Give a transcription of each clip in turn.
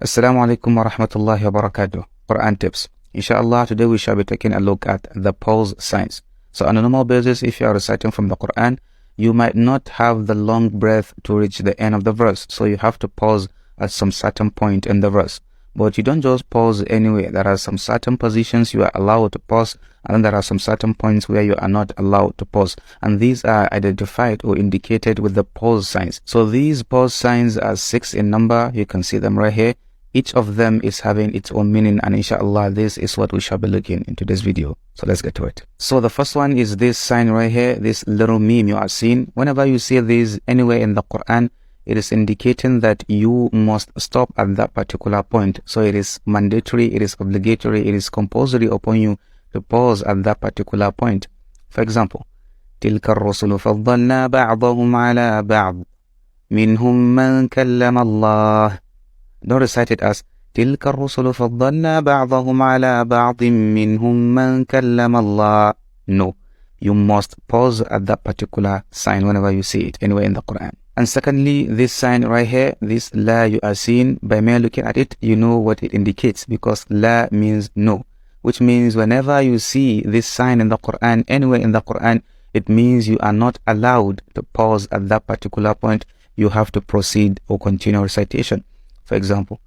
Assalamu alaikum wa rahmatullahi wa barakatuh. Quran tips. Inshallah, today we shall be taking a look at the pause signs. So on a normal basis, if you are reciting from the Quran, you might not have the long breath to reach the end of the verse. So you have to pause at some certain point in the verse. But you don't just pause anyway. There are some certain positions you are allowed to pause, and then there are some certain points where you are not allowed to pause. And these are identified or indicated with the pause signs. So these pause signs are 6 in number. You can see them right here. Each of them is having its own meaning, and inshallah this is what we shall be looking into this video. So let's get to it. So the first one is this sign right here, this little meme you are seeing. Whenever you see this anywhere in the Quran, it is indicating that you must stop at that particular point. So it is mandatory, it is obligatory, it is compulsory upon you to pause at that particular point. For example, تِلْكَ الرُّسُلُ فَضَّلْنَا بَعْضَهُمْ عَلَى بَعْضٍ مِنْهُمْ مَنْ كَلَّمَ اللَّهُ. Don't recite it as تِلْكَ الرُّسُلُ فَضَّلْنَا بَعْضَهُمْ عَلَى بَعْضٍ مِنْهُمْ مَنْ كَلَّمَ اللَّهُ. No, you must pause at that particular sign whenever you see it anywhere in the Quran. And secondly, this sign right here, this la you are seeing, by mere looking at it, you know what it indicates, because la means no, which means whenever you see this sign in the Quran, anywhere in the Quran, it means you are not allowed to pause at that particular point. You have to proceed or continue recitation. For example,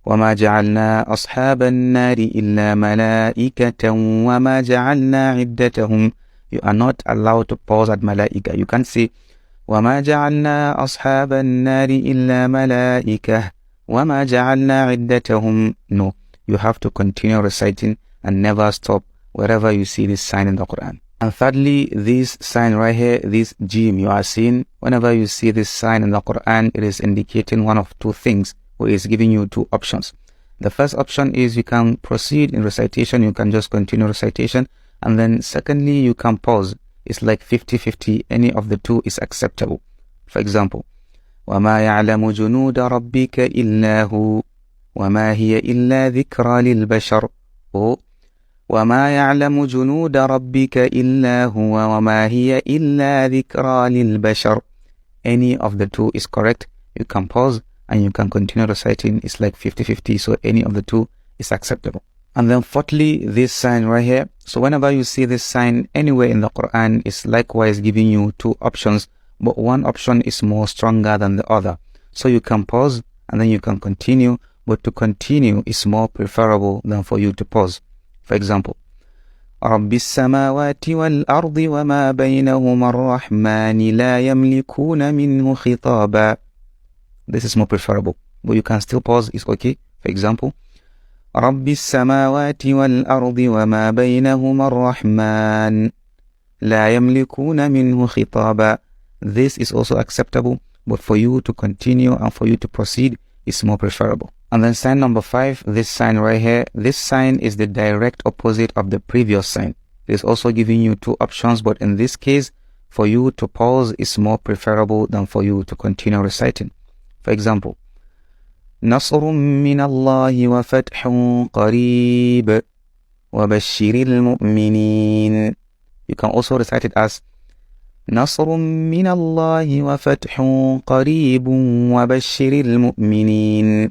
وَمَا جَعَلْنَا أَصْحَابَ النَّارِ إِلَّا مَلَائِكَةً وَمَا جَعَلْنَا عِدَّتَهُمْ. You are not allowed to pause at malaika. You can't say وَمَا جَعَلْنَا أَصْحَابَ النَّارِ إِلَّا مَلَائِكَةً وَمَا جَعَلْنَا عِدَّتَهُمْ. No, you have to continue reciting and never stop wherever you see this sign in the Quran. And thirdly, this sign right here, this jim you are seeing, whenever you see this sign in the Quran, it is indicating one of two things, or is giving you two options. The first option is you can proceed in recitation, you can just continue recitation, and then secondly, you can pause. It's like 50-50, any of the two is acceptable. For example, وَمَا يَعْلَمُ جُنُودَ رَبِّكَ إِلَّا هُ وَمَا هِيَ إِلَّا ذِكْرَى لِلْبَشَرِ. Or وَمَا يَعْلَمُ جُنُودَ رَبِّكَ إِلَّا هُوَ وَمَا هِيَ إِلَّا ذِكْرَى لِلْبَشَرِ. Any of the two is correct. You can pause and you can continue reciting. It's like 50-50, so any of the two is acceptable. And then fourthly, this sign right here. So whenever you see this sign anywhere in the Quran, it's likewise giving you two options, but one option is more stronger than the other. So you can pause and then you can continue, but to continue is more preferable than for you to pause. For example, رَبِّ السَّمَاوَاتِ وَالْأَرْضِ وَمَا بَيْنَهُمَا الرَّحْمَنِ لَا يَمْلِكُونَ مِنْهُ خِطَابًا. This is more preferable, but you can still pause, it's okay. For example, رَبِّ السَّمَاوَاتِ وَالْأَرْضِ وَمَا بَيْنَهُمَا الرَّحْمَنِ لَا يَمْلِكُونَ مِنْهُ خِطَابًا. This is also acceptable, but for you to continue and for you to proceed is more preferable. And then sign number 5, this sign right here, this sign is the direct opposite of the previous sign. It is also giving you two options, but in this case, for you to pause is more preferable than for you to continue reciting. For example, نصر من الله وفتح قريب وبشر المؤمنين. You can also recite it as نصر من الله وفتح قريب وبشر المؤمنين.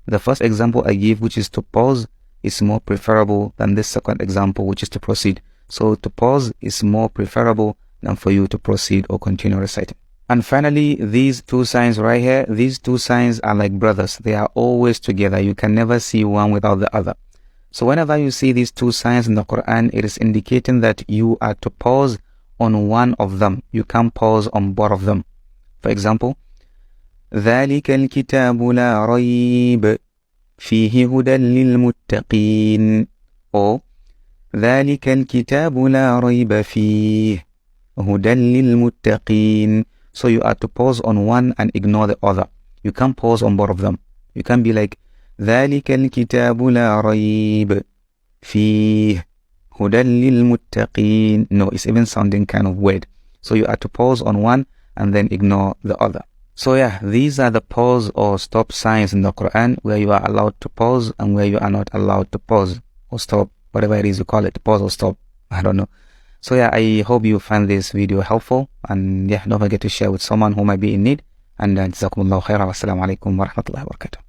The first example I give, which is to pause, is more preferable than this second example, which is to proceed. So to pause is more preferable than for you to proceed or continue reciting. And finally, these two signs right here, these two signs are like brothers. They are always together. You can never see one without the other. So whenever you see these two signs in the Quran, it is indicating that you are to pause on one of them. You can't pause on both of them. For example, ذَلِكَ الْكِتَابُ لَا رَيْبَ فِيهِ هُدًى لِلْمُتَّقِينَ. Or ذَلِكَ الْكِتَابُ لَا رَيْبَ فِيهِ هُدًى لِلْمُتَّقِينَ. So you are to pause on one and ignore the other. You can't pause on both of them. You can't be like ذَلِكَ الْكِتَابُ لَا رَيْبَ فِيهِ هُدًى لِلْمُتَّقِينَ. No, it's even sounding kind of weird. So you are to pause on one and then ignore the other. So yeah, these are the pause or stop signs in the Quran, where you are allowed to pause and where you are not allowed to pause or stop, whatever it is you call it, pause or stop. I don't know. So yeah, I hope you find this video helpful, and yeah, don't forget to share with someone who might be in need. And jazakumullahu khairan. Wassalamu alaikum wa rahmatullahi wa barakatuh.